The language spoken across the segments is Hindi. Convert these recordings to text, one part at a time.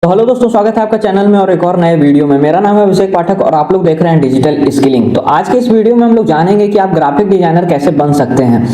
तो हेलो दोस्तों, स्वागत है आपका चैनल में और एक और नए वीडियो में। मेरा नाम है अभिषेक पाठक और आप लोग देख रहे हैं डिजिटल स्किलिंग। तो आज के इस वीडियो में हम लोग जानेंगे कि आप ग्राफिक डिजाइनर कैसे बन सकते हैं।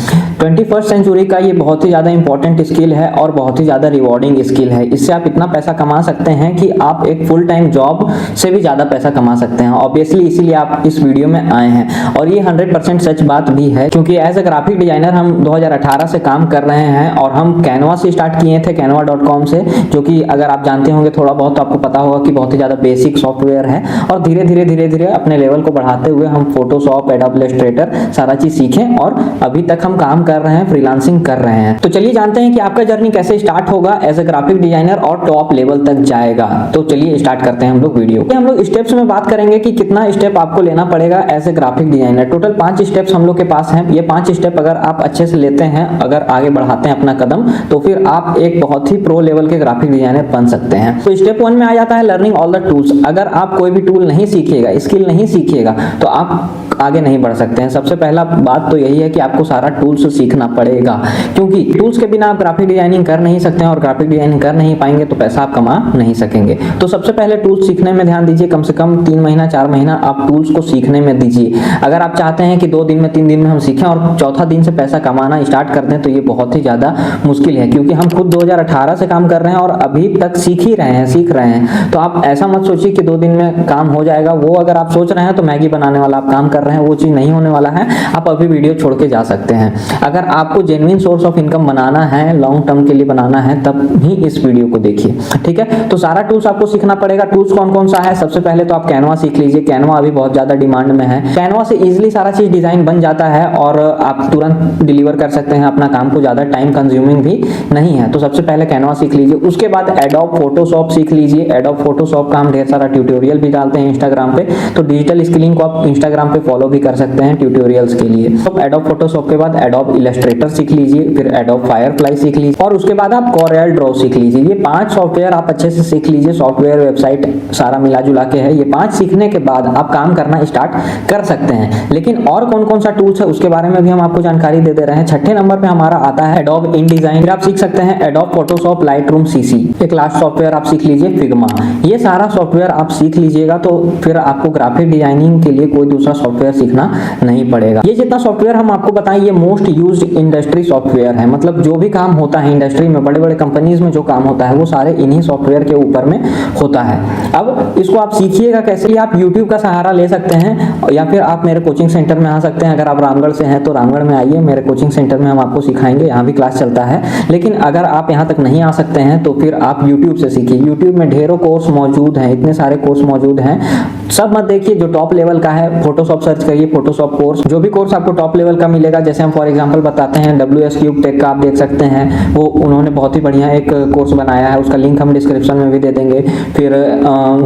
21st सेंचुरी का ये बहुत ही ज़्यादा इंपॉर्टेंट स्किल है और बहुत ही ज़्यादा रिवॉर्डिंग स्किल है। इससे आप इतना पैसा कमा सकते हैं कि आप एक फुल टाइम जॉब से भी ज़्यादा पैसा कमा सकते हैं। ऑब्वियसली इसीलिए आप इस वीडियो में आए हैं और ये 100% सच बात भी है, क्योंकि एज ए ग्राफिक डिजाइनर हम 2018 से काम कर रहे हैं और हम कैनवा से स्टार्ट किए थे, canva.com से, जो कि अगर आप जानते होंगे थोड़ा बहुत तो आपको पता होगा कि बहुत ही ज़्यादा बेसिक सॉफ्टवेयर है। और धीरे धीरे अपने लेवल को बढ़ाते हुए हम फोटोशॉप, एडोब इलस्ट्रेटर सारा चीज़ सीखें और अभी तक हम काम कर रहे हैं, फ्रीलांसिंग कर रहे हैं। तो चलिए जानते हैं कि आपका जर्नी कैसे स्टार्ट होगा एज ए ग्राफिक डिजाइनर और टॉप लेवल तक जाएगा। तो चलिए स्टार्ट करते हैं हम लोग वीडियो। हम लोग स्टेप्स में बात करेंगे कि कितना स्टेप आपको लेना पड़ेगा as a graphic designer. Total 5 steps हम लोग के पास हैं। ये 5 स्टेप अगर आप अच्छे से लेते हैं, अगर आगे बढ़ाते हैं अपना कदम, तो फिर आप एक बहुत ही प्रो लेवल के ग्राफिक डिजाइनर बन सकते हैं। तो स्टेप 1 में आ जाता है लर्निंग ऑल द टूल्स। अगर आप कोई भी टूल नहीं सीखिएगा, स्किल नहीं सीखिएगा, तो आप आगे नहीं बढ़ सकते हैं। सबसे पहला बात तो यही है कि आपको सारा टूल्स सीखना पड़ेगा, क्योंकि टूल्स के बिना आप ग्राफिक डिजाइनिंग कर नहीं सकते हैं और ग्राफिक डिजाइनिंग कर नहीं पाएंगे तो पैसा आप कमा नहीं सकेंगे। तो सबसे पहले टूल्स सीखने में ध्यान दीजिए। कम से कम 3 महीना 4 महीना आप टूल्स को सीखने में दीजिए। अगर आप चाहते हैं कि 2 दिन में 3 दिन में हम सीखें और चौथा दिन से पैसा कमाना स्टार्ट कर दें, तो ये बहुत ही ज़्यादा मुश्किल है, क्योंकि हम खुद 2018 से काम कर रहे हैं और अभी तक सीख ही रहे हैं, सीख रहे हैं। तो आप ऐसा मत सोचिए कि 2 दिन में काम हो जाएगा। वो अगर आप सोच रहे हैं तो मैगी बनाने वाला आप काम कर रहे हैं, वो चीज़ नहीं होने वाला है। आप अभी वीडियो छोड़ के जा सकते हैं। अगर आपको जेन्युइन सोर्स ऑफ इनकम बनाना है, लॉन्ग टर्म के लिए बनाना है, तब ही इस वीडियो को देखिए, ठीक है। तो सारा टूल्स आपको सीखना पड़ेगा। टूल्स कौन कौन सा है? सबसे पहले तो आप कैनवा सीख लीजिए। कैनवा अभी बहुत ज़्यादा डिमांड में है। कैनवा से इजीली सारा चीज़ डिज़ाइन बन जाता है और आप तुरंत डिलीवर कर सकते हैं अपना काम को, ज़्यादा टाइम कंज्यूमिंग भी नहीं है। तो सबसे पहले कैनवा सीख लीजिए। उसके बाद एडोब फोटोशॉप सीख लीजिए। एडोब फोटोशॉप का हम ढेर सारा ट्यूटोरियल भी डालते हैं इंस्टाग्राम पे, तो डिजिटल स्किलिंग को आप इंस्टाग्राम पे फॉलो भी कर सकते हैं ट्यूटोरियल्स के लिए। तो एडोब फोटोशॉप के बाद एडोब इलस्ट्रेटर सीख लीजिए, फिर एडोब फायरफ्लाई सीख लीजिए और उसके बाद आप कोरियल ड्रॉ सीख लीजिए। ये 5 सॉफ्टवेयर आप अच्छे से सीख लीजिए। सॉफ्टवेयर, वेबसाइट सारा मिला जुला के है। ये 5 सीखने के बाद आप काम करना स्टार्ट कर सकते हैं। लेकिन और कौन कौन सा टूल्स है उसके बारे में भी हम आपको जानकारी दे रहे हैं। 6ठे नंबर पे हमारा आता है एडोब InDesign। फिर आप सीख सकते हैं एडोब फोटोशॉप, लाइटरूम CC। एक लास्ट सॉफ्टवेयर आप सीख लीजिए फिग्मा। ये सारा सॉफ्टवेयर आप सीख लीजिएगा तो फिर आपको ग्राफिक डिजाइनिंग के लिए कोई दूसरा सॉफ्टवेयर सीखना नहीं पड़ेगा। ये जितना सॉफ्टवेयर हम आपको बताएं, ये मोस्ट यूज्ड इंडस्ट्री सॉफ्टवेयर है। मतलब जो भी काम होता है इंडस्ट्री में, बड़े बड़े कंपनीज में जो काम होता है, वो सारे इन्हीं सॉफ्टवेयर के ऊपर में होता है। अब इसको आप सीखिएगा कैसे? आप यूट्यूब का सहारा ले सकते हैं या फिर आप मेरे कोचिंग सेंटर में आ सकते हैं। अगर आप रामगढ़ से हैं तो रामगढ़ में आइए, मेरे कोचिंग सेंटर में हम आपको सिखाएंगे। यहाँ भी क्लास चलता है। लेकिन अगर आप यहाँ तक नहीं आ सकते हैं तो फिर आप यूट्यूब से सीखिए। यूट्यूब में ढेरों कोर्स मौजूद हैं, इतने सारे कोर्स मौजूद हैं। सब मत देखिए, जो टॉप लेवल का है फोटोशॉप सर्च करिए, फोटोशॉप कोर्स। जो भी कोर्स आपको टॉप लेवल का मिलेगा, जैसे हम फॉर एग्जांपल बताते हैं WS क्यूब टेक का आप देख सकते हैं, वो उन्होंने बहुत ही बढ़िया एक कोर्स बनाया है, उसका लिंक हम डिस्क्रिप्शन में भी दे देंगे। फिर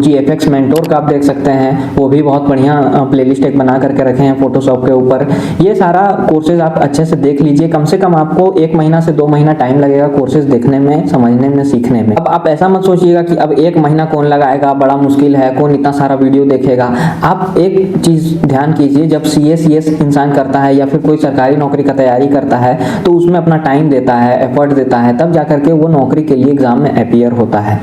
GFX मेंटोर का आप देख सकते हैं, वो भी बहुत बढ़िया प्लेलिस्ट एक बना करके रखे हैं फोटोशॉप के ऊपर। ये सारा कोर्सेज आप अच्छे से देख लीजिए। कम से कम आपको 1 महीना से 2 महीना टाइम लगेगा कोर्सेज देखने में, समझने में, सीखने में। अब आप ऐसा मत सोचिएगा कि अब 1 महीना कौन लगाएगा, बड़ा मुश्किल है, कौन इतना सारा वीडियो देखेगा। आप एक चीज ध्यान कीजिए, जब CS इंसान करता है या फिर कोई सरकारी नौकरी का तैयारी करता है तो उसमें अपना टाइम देता है, एफर्ट देता है, तब जाकर के वो नौकरी के लिए एग्जाम में अपीयर होता है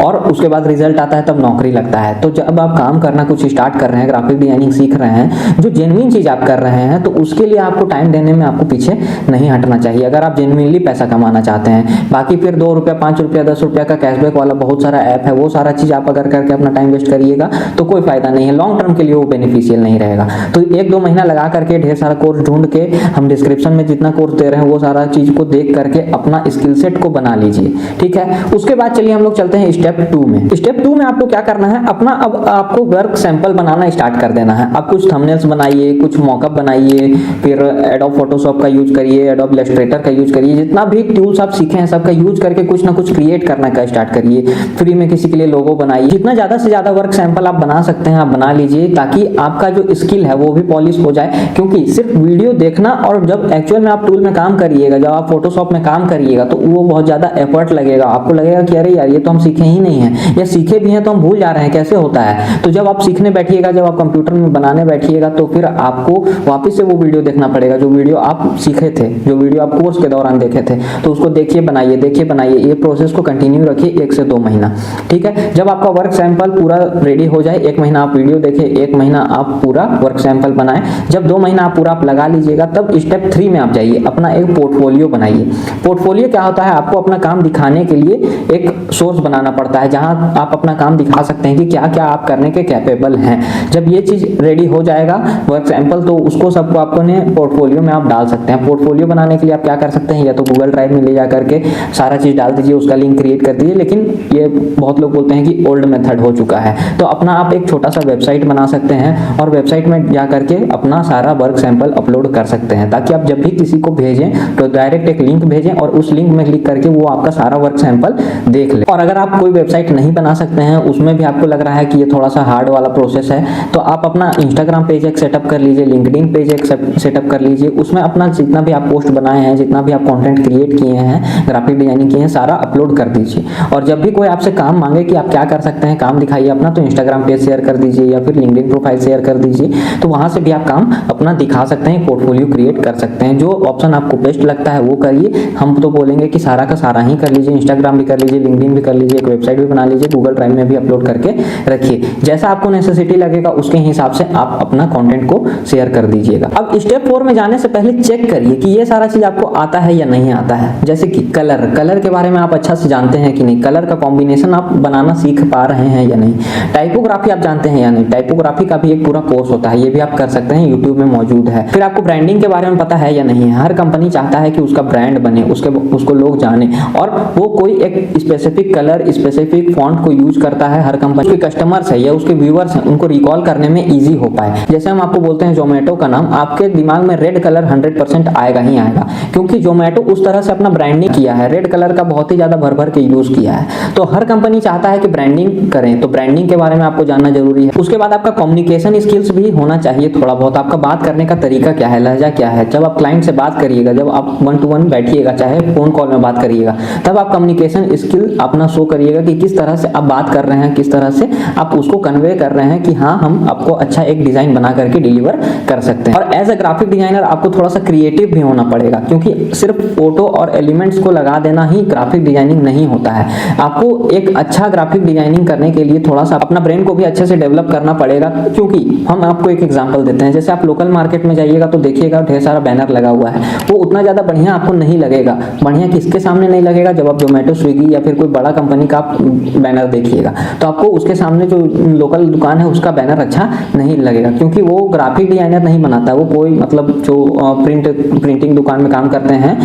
और उसके बाद रिजल्ट आता है, तब नौकरी लगता है। तो जब आप काम करना कुछ स्टार्ट कर रहे हैं, ग्राफिक डिजाइनिंग सीख रहे हैं, जो जेन्युइन चीज आप कर रहे हैं, तो उसके लिए आपको टाइम देने में आपको पीछे नहीं हटना चाहिए, अगर आप जेन्युइनली पैसा कमाना चाहते हैं। बाकी फिर 2 रुपया, 5 रुपया, 10 रुपया का कैशबैक वाला बहुत सारा ऐप है, वो सारा चीज आप अगर करके अपना टाइम वेस्ट करिएगा तो कोई फायदा नहीं है। लॉन्ग टर्म के लिए वो बेनिफिशियल नहीं रहेगा। तो 1-2 महीना लगा करके ढेर सारा कोर्स ढूंढ के, हम डिस्क्रिप्शन में जितना कोर्स दे रहे हैं वो सारा चीज को देख करके अपना स्किल सेट को बना लीजिए, ठीक है। उसके बाद चलिए हम लोग चलते हैं स्टेप 2 में। स्टेप 2 में आपको क्या करना है, अपना अब आपको वर्क सैंपल बनाना स्टार्ट कर देना है। आप कुछ थंबनेल्स बनाइए, कुछ मॉकअप बनाइए, फिर एडोब फोटोशॉप का यूज करिए, एडोब इलस्ट्रेटर का यूज करिए। जितना भी टूल्स आप सीखे हैं सबका यूज करके कुछ ना कुछ क्रिएट करना का स्टार्ट करिए। फ्री में किसी के लिए लोगो बनाइए। जितना ज्यादा से ज्यादा वर्क सैंपल आप बना सकते हैं आप बना लीजिए, ताकि आपका जो स्किल है वो भी पॉलिश हो जाए। क्योंकि सिर्फ वीडियो देखना और जब एक्चुअल में आप टूल में काम करिएगा, जब आप फोटोशॉप में काम करिएगा तो वो बहुत ज़्यादा एफर्ट लगेगा, आपको लगेगा कि अरे यार ये तो हम सीखे ही नहीं हैं, या सीखे भी हैं तो हम भूल जा रहे हैं कैसे होता है। तो जब आप सीखने बैठिएगा, जब आप कंप्यूटर में बनाने बैठिएगा, तो फिर आपको वापस से वो वीडियो देखना पड़ेगा जो वीडियो आप सीखे थे, जो वीडियो आप कोर्स के दौरान देखे थे। तो उसको देखिए, बनाइए, देखिए, बनाइए, ये प्रोसेस को कंटिन्यू रखिए 1 से 2 महीना। ठीक है, जब आपका वर्क सैंपल पूरा रेडी हो जाए, 1 महीना आप वीडियो देखें, 1 महीना आप पूरा वर्क सैंपल बनाएं, जब 2 महीना आप पूरा आप लगा लीजिएगा, तब स्टेप 3 में आप जाइए, अपना एक पोर्टफोलियो बनाइए। पोर्टफोलियो क्या होता है? आपको अपना काम दिखाने के लिए एक सोर्स बनाना पड़ता है जहां आप अपना काम दिखा सकते हैं कि क्या क्या आप करने के कैपेबल हैं। जब ये चीज रेडी हो जाएगा वर्क सैंपल, तो उसको सबको आपने पोर्टफोलियो में आप डाल सकते हैं। पोर्टफोलियो बनाने के लिए आप क्या कर सकते हैं, या तो गूगल ड्राइव में ले जा करके सारा चीज डाल दीजिए, उसका लिंक क्रिएट कर दीजिए, लेकिन ये बहुत लोग बोलते हैं कि ओल्ड मेथड हो चुका है। तो अपना आप एक छोटा सा वेबसाइट बना सकते हैं और वेबसाइट में जा करके अपना सारा वर्क सैंपल अपलोड कर सकते हैं, ताकि आप जब भी किसी को भेजें तो डायरेक्ट एक लिंक भेजें और उस लिंक में क्लिक करके वो आपका सारा वर्क सैंपल देख ले। और अगर आप कोई वेबसाइट नहीं बना सकते हैं, उसमें भी आपको लग रहा है कि ये थोड़ा सा हार्ड वाला प्रोसेस है, तो आप अपना इंस्टाग्राम पेज एक सेटअप कर लीजिए, लिंक्डइन पेज एक सेटअप कर लीजिए, उसमें अपना जितना भी आप पोस्ट बनाए हैं, जितना भी आप कंटेंट क्रिएट किए हैं, ग्राफिक डिजाइनिंग किए हैं, सारा अपलोड कर दीजिए। और जब भी कोई आपसे काम मांगे कि आप क्या कर सकते हैं, काम दिखाइए अपना, तो इंस्टाग्राम पेज शेयर कर दीजिए या फिर लिंक्डइन प्रोफाइल शेयर कर दीजिए, तो वहां से भी आप काम अपना दिखा सकते हैं, पोर्टफोलियो क्रिएट कर सकते हैं। जो ऑप्शन आपको बेस्ट लगता है वो करिए। हम तो बोलेंगे कि सारा का सारा ही कर लीजिए, इंस्टाग्राम भी कर लीजिए, लिंक्डइन भी कर लीजिए, एक वेबसाइट भी बना लीजिए, गूगल ड्राइव में भी अपलोड करके रखिए। जैसा आपको नेसेसिटी लगेगा उसके हिसाब से आप अपना कंटेंट को शेयर कर दीजिएगा। अब स्टेप 4 में जाने से पहले चेक करिए कि ये सारा चीज आपको आता है या नहीं आता है। जैसे कि कलर के बारे में आप अच्छा से जानते हैं कि नहीं, कलर का कॉम्बिनेशन आप बनाना सीख पा रहे हैं या नहीं, टाइपोग्राफी आप जानते हैं या नहीं, टाइपोग्राफी का भी एक पूरा कोर्स होता है, ये भी आप कर सकते हैं, यूट्यूब में मौजूद है। फिर आपको ब्रांडिंग के बारे में पता है या नहीं है, हर कंपनी चाहता है कि उसका ब्रांड बने, उसको लोग जाने, और वो कोई एक स्पेसिफिक कलर, स्पेसिफिक फॉन्ट को यूज करता है। हर कंपनी के कस्टमर्स है या उसके व्यूअर्स हैं, उनको रिकॉल करने में ईजी हो पाए। जैसे हम आपको बोलते हैं जोमेटो का नाम, आपके दिमाग में रेड कलर 100% आएगा ही आएगा, क्योंकि जोमेटो उस तरह से अपना ब्रांडिंग किया है, रेड कलर का बहुत ही ज्यादा भर भर के यूज किया है। तो हर कंपनी चाहता है कि ब्रांडिंग करें, तो ब्रांडिंग के बारे में आपको जानना जरूरी है। उसके बाद आपका कम्युनिकेशन स्किल्स भी होना चाहिए थोड़ा बहुत, आपका बात करने का तरीका क्या है, लहजा क्या है। जब आप क्लाइंट से बात करिएगा, जब आप 1 to 1 बैठिएगा, चाहे फोन कॉल में बात करिएगा, तब आप कम्युनिकेशन स्किल अपना शो करिएगा कि किस तरह से आप बात कर रहे हैं, किस तरह से आप उसको कन्वे कर रहे हैं कि हाँ हम आपको अच्छा एक डिजाइन बना करके डिलीवर कर सकते हैं। और एज अ ग्राफिक डिजाइनर आपको थोड़ा सा क्रिएटिव भी होना पड़ेगा, क्योंकि सिर्फ फोटो और एलिमेंट्स को लगा देना ही ग्राफिक डिजाइनिंग नहीं होता है। आपको एक अच्छा ग्राफिक डिजाइनिंग करने के लिए थोड़ा सा अपना ब्रेन को भी अच्छे से डेवलप करना पड़ेगा। क्योंकि हम आपको एक एग्जांपल देते हैं, जैसे आप लोकल मार्केट में जाइएगा तो देखिएगा ढेर सारा बैनर लगा हुआ है, वो उतना ज्यादा बढ़िया आपको नहीं लगेगा। बढ़िया किसके सामने नहीं लगेगा, जब आप जोमेटो, स्विगी या फिर कोई बड़ा कंपनी का बैनर देखिएगा तो आपको उसके सामने जो लोकल दुकान है उसका बैनर अच्छा नहीं लगेगा, क्योंकि वो ग्राफिक डिजाइनर नहीं बनाता, वो कोई मतलब जो प्रिंटिंग दुकान में काम करते हैं,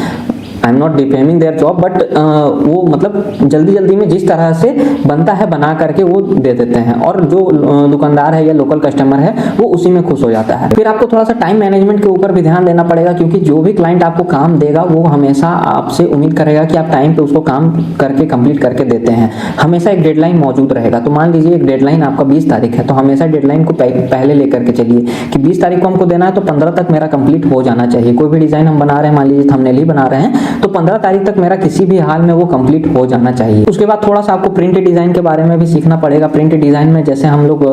I am not defaming their job, but वो मतलब जल्दी जल्दी में जिस तरह से बनता है बना करके वो दे देते हैं, और जो दुकानदार है या लोकल कस्टमर है वो उसी में खुश हो जाता है। फिर आपको थोड़ा सा टाइम मैनेजमेंट के ऊपर भी ध्यान देना पड़ेगा, क्योंकि जो भी क्लाइंट आपको काम देगा वो हमेशा आपसे उम्मीद करेगा कि आप टाइम पे उसको काम करके कंप्लीट करके देते हैं। हमेशा एक डेडलाइन मौजूद रहेगा। तो मान लीजिए एक डेडलाइन आपका 20 तारीख है, तो हमेशा डेडलाइन को पहले लेकर के चलिए कि 20 तारीख को हमको देना है तो 15 तक मेरा कंप्लीट हो जाना चाहिए। कोई भी डिजाइन हम बना रहे हैं, मान लीजिए थंबनेल ही बना रहे हैं, तो 15 तारीख तक मेरा किसी भी हाल में वो कंप्लीट हो जाना चाहिए। उसके बाद थोड़ा सा आपको प्रिंट डिजाइन के बारे में भी सीखना पड़ेगा। प्रिंट डिजाइन में जैसे हम लोग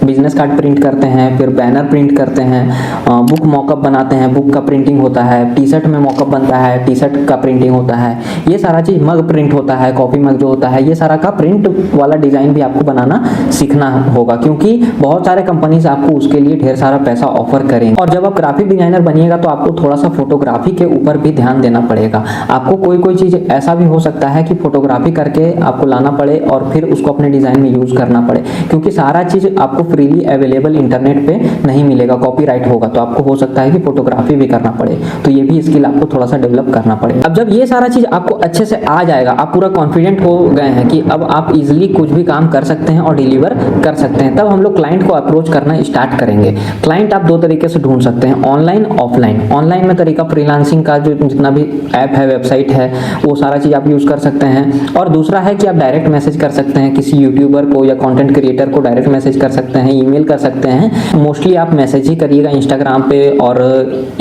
बिजनेस कार्ड प्रिंट करते हैं, फिर बैनर प्रिंट करते हैं, बुक मॉकअप बनाते हैं, बुक का प्रिंटिंग होता है, टी शर्ट में मॉकअप बनता है, टी शर्ट का प्रिंटिंग होता है, ये सारा चीज, मग प्रिंट होता है, कॉफी मग जो होता है, ये सारा का प्रिंट वाला डिजाइन भी आपको बनाना सीखना होगा, क्योंकि बहुत सारे कंपनीज आपको उसके लिए ढेर सारा पैसा ऑफर करेंगे। और जब आप ग्राफिक डिजाइनर बनिएगा तो आपको थोड़ा सा फोटोग्राफी के ऊपर भी ध्यान देना पड़ेगा। आपको कोई चीज ऐसा भी हो सकता है कि फोटोग्राफी करके आपको लाना पड़े और फिर उसको अपने डिजाइन में यूज करना पड़े, क्योंकि सारा चीज आपको फ्रीली अवेलेबल इंटरनेट पे नहीं मिलेगा, कॉपीराइट होगा, तो आपको हो सकता है कि फोटोग्राफी भी करना पड़े। तो ये भी स्किल आपको थोड़ा सा डेवलप करना पड़ेगा। अब जब ये सारा चीज आपको अच्छे से आ जाएगा, आप पूरा कॉन्फिडेंट हो गए हैं कि अब आप इजिली कुछ भी काम कर सकते हैं और डिलीवर कर सकते हैं, तब हम लोग क्लाइंट को अप्रोच करना स्टार्ट करेंगे। क्लाइंट आप 2 तरीके से ढूंढ सकते हैं, ऑनलाइन, ऑफलाइन। ऑनलाइन में तरीका फ्रीलांसिंग का जो जितना भी ऐप है, वेबसाइट है, वो सारा चीज़ आप यूज़ कर सकते हैं। और दूसरा है कि आप डायरेक्ट मैसेज कर सकते हैं किसी यूट्यूबर को या कंटेंट क्रिएटर को, डायरेक्ट मैसेज कर सकते हैं, ईमेल कर सकते हैं। मोस्टली आप मैसेज ही करिएगा इंस्टाग्राम पे और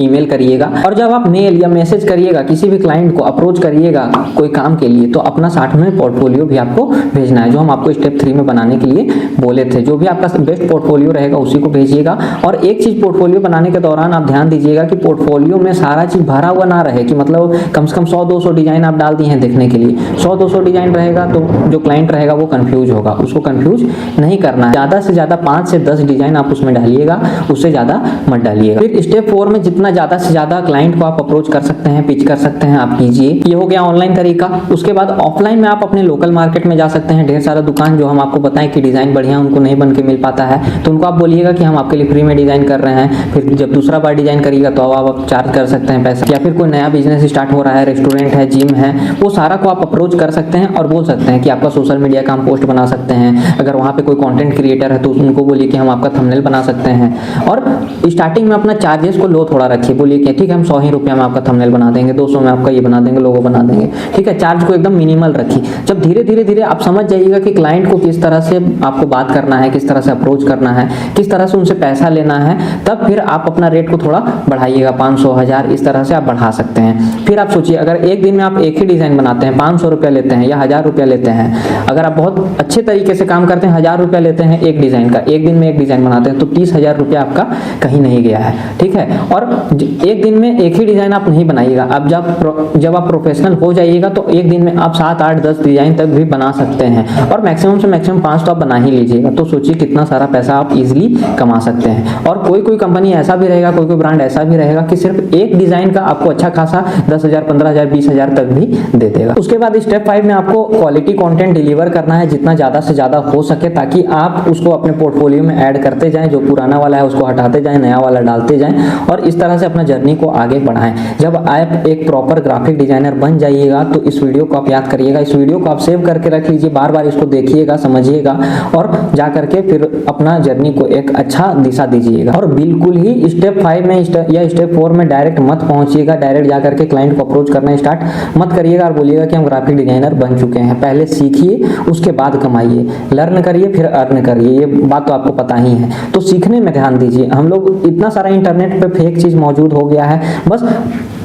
ईमेल करिएगा। और जब आप मेल या मैसेज करिएगा, किसी भी क्लाइंट को अप्रोच करिएगा कोई काम के लिए, तो अपना साथ में पोर्टफोलियो भी आपको भेजना है, जो हम आपको स्टेप 3 में बनाने के लिए बोले थे। जो भी आपका बेस्ट पोर्टफोलियो रहेगा उसी को भेजिएगा। और एक चीज पोर्टफोलियो बनाने के दौरान आप ध्यान दीजिएगा कि पोर्टफोलियो में सारा चीज भरा हुआ ना रहे, कि मतलब कम से कम 100-200 डिजाइन आप डाल दिए हैं देखने के लिए। 100-200 डिजाइन रहेगा तो जो क्लाइंट रहेगा वो कंफ्यूज होगा, उसको कंफ्यूज नहीं करना है। ज्यादा से ज्यादा 5 से 10 डिजाइन आप उसमें डालिएगा, उससे ज्यादा मत डालिएगा। फिर स्टेप 4 में जितना ज्यादा से ज्यादा क्लाइंट को आप अप्रोच कर सकते हैं, पिच कर सकते हैं, आप कीजिए। ये हो गया ऑनलाइन तरीका। उसके बाद ऑफलाइन में आप अपने लोकल मार्केट में जा सकते हैं। ढेर सारा दुकान जो हम आपको बताएं कि डिजाइन बढ़िया उनको नहीं बन के मिल पाता है, तो उनको आप बोलिएगा कि हम आपके लिए फ्री में डिजाइन कर रहे हैं। फिर जब दूसरा बार डिजाइन करिएगा तो आप चार्ज कर सकते हैं पैसा। या फिर कोई नया बिजनेस स्टार्ट हो रहा है, रेस्टोरेंट है, जिम है, वो सारा को आप अप्रोच कर सकते हैं और बोल सकते हैं कि आपका सोशल मीडिया का हम पोस्ट बना सकते हैं। अगर वहाँ पे कोई कंटेंट क्रिएटर है तो उनको बोलिए कि हम आपका थंबनेल बना सकते हैं। और स्टार्टिंग में अपना चार्जेस को लो थोड़ा रखिए, बोलिए कि ठीक है हम 100 ही रुपया में आपका थंबनेल बना देंगे, 200 में आपका ये बना देंगे, लोगो बना देंगे, ठीक है। चार्ज को एकदम मिनिमल रखिए। जब धीरे धीरे धीरे आप समझ जाइएगा कि क्लाइंट को किस तरह से आपको बात करना है, किस तरह से अप्रोच करना है, किस तरह से उनसे पैसा लेना है, तब फिर आप अपना रेट को थोड़ा बढ़ाइएगा। 500, 1000 इस तरह से आप बढ़ा सकते हैं। फिर आप सोचिए, अगर एक दिन में आप एक ही डिजाइन बनाते हैं, 500 रुपया लेते हैं या 1000 रुपया लेते हैं। अगर आप बहुत अच्छे तरीके से काम करते हैं, 1000 रुपया लेते हैं एक डिजाइन का, एक दिन में एक डिजाइन बनाते हैं, तो 30,000 रुपया आपका कहीं नहीं गया है, ठीक है। और एक दिन में एक ही डिजाइन आप नहीं बनाइएगा। अब जब आप प्रोफेशनल हो जाइएगा तो एक दिन में आप 7, 8, 10 डिजाइन तक भी बना सकते हैं। और मैक्सिमम से मैक्सिमम 5 तो आप बना ही लीजिएगा। तो सोचिए कितना सारा पैसा आप इजीली कमा सकते हैं। और कोई कंपनी ऐसा भी रहेगा, कोई ब्रांड ऐसा भी रहेगा कि सिर्फ एक डिजाइन का आपको अच्छा खासा 10,000, 15,000, 20,000 तक भी दे देगा। उसके बाद स्टेप 5 में आपको क्वालिटी कंटेंट डिलीवर करना है जितना ज्यादा से ज्यादा हो सके, ताकि आप उसको अपने पोर्टफोलियो में ऐड करते जाएं। जो पुराना वाला है उसको हटाते जाएं, नया वाला डालते जाएं और इस तरह से अपना जर्नी को आगे बढ़ाएं। जब आप एक प्रॉपर ग्राफिक डिजाइनर बन जाइएगा तो इस वीडियो को आप याद करिएगा, इस वीडियो को आप सेव करके रख लीजिए, बार बार इसको देखिएगा, समझिएगा और जा करके फिर अपना जर्नी को एक अच्छा दिशा दीजिएगा। और बिल्कुल ही स्टेप 5 में या स्टेप 4 में डायरेक्ट मत पहुंचिएगा। डायरेक्ट जा करके क्लाइंट को अप्रोच करना स्टार्ट मत करिएगा और बोलिएगा कि हम ग्राफिक डिजाइनर बन चुके हैं। पहले सीखिए, उसके बाद कमाइए। लर्न करिए फिर अर्न करिए, ये बात तो आपको पता ही है। तो सीखने में ध्यान दीजिए। हम लोग इतना सारा इंटरनेट पे फेक चीज मौजूद हो गया है, बस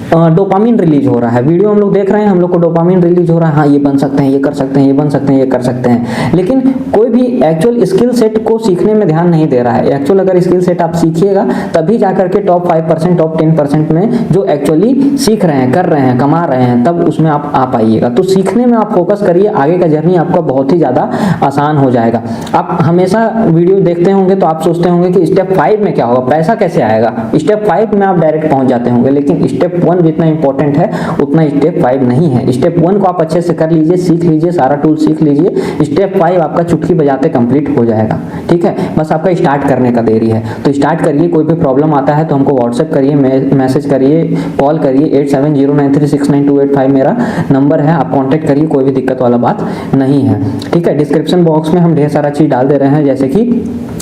डोपामिन रिलीज हो रहा है। वीडियो हम लोग देख रहे हैं, हम लोग को डोपामिन रिलीज हो रहा है, हाँ ये बन सकते हैं, ये कर सकते हैं, ये बन सकते हैं, ये कर सकते हैं, लेकिन कोई भी एक्चुअल स्किल सेट को सीखने में ध्यान नहीं दे रहा है। एक्चुअल अगर स्किल सेट आप सीखिएगा तभी जाकर के टॉप 5%, टॉप 10% में जो एक्चुअली सीख रहे हैं, कर रहे हैं, कमा रहे हैं, तब उसमें आप आ पाइएगा। तो सीखने में आप फोकस करिए, आगे का जर्नी आपका बहुत ही ज्यादा आसान हो जाएगा। आप हमेशा वीडियो देखते होंगे तो आप सोचते होंगे कि स्टेप 5 में क्या होगा, पैसा कैसे आएगा। स्टेप 5 में आप डायरेक्ट पहुंच जाते होंगे, लेकिन स्टेप 1 जितना इंपॉर्टेंट है उतना स्टेप 5 नहीं है। स्टेप 1 को आप अच्छे से कर लीजिए, सीख लीजिए, सारा टूल सीख लीजिए, स्टेप 5 आपका चुटकी बजाते कंप्लीट हो जाएगा, ठीक है। बस आपका स्टार्ट करने का देरी है, तो स्टार्ट करिए। कोई भी प्रॉब्लम आता है तो हमको व्हाट्सएप करिए, मैसेज करिए, कॉल करिए। 8709369285 मेरा नंबर है, आप कॉन्टेक्ट करिए, कोई भी दिक्कत वाला बात नहीं है, ठीक है। डिस्क्रिप्शन बॉक्स में हम ढेर सारा चीज डाल दे रहे हैं, जैसे कि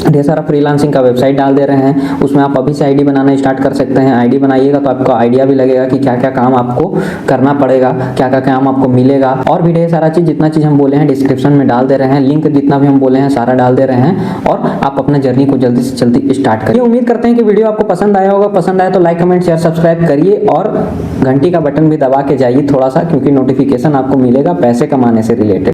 ढेर सारा फ्रीलांसिंग का वेबसाइट डाल दे रहे हैं, उसमें आप अभी से आईडी बनाना स्टार्ट कर सकते हैं। आईडी बनाइएगा तो आपको आइडिया भी लगेगा कि क्या क्या काम आपको करना पड़ेगा, क्या क्या काम आपको मिलेगा। और भी ढेर सारा चीज, जितना चीज हम बोले हैं डिस्क्रिप्शन में डाल दे रहे हैं, लिंक जितना भी हम बोले हैं सारा डाल दे रहे हैं, और आप अपना जर्नी को जल्दी से जल्दी स्टार्ट करिए। उम्मीद करते हैं कि वीडियो आपको पसंद आया होगा। पसंद आया तो लाइक, कमेंट, शेयर, सब्सक्राइब करिए और घंटी का बटन भी दबा के जाइए थोड़ा सा, क्योंकि नोटिफिकेशन आपको मिलेगा पैसे कमाने से रिलेटेड।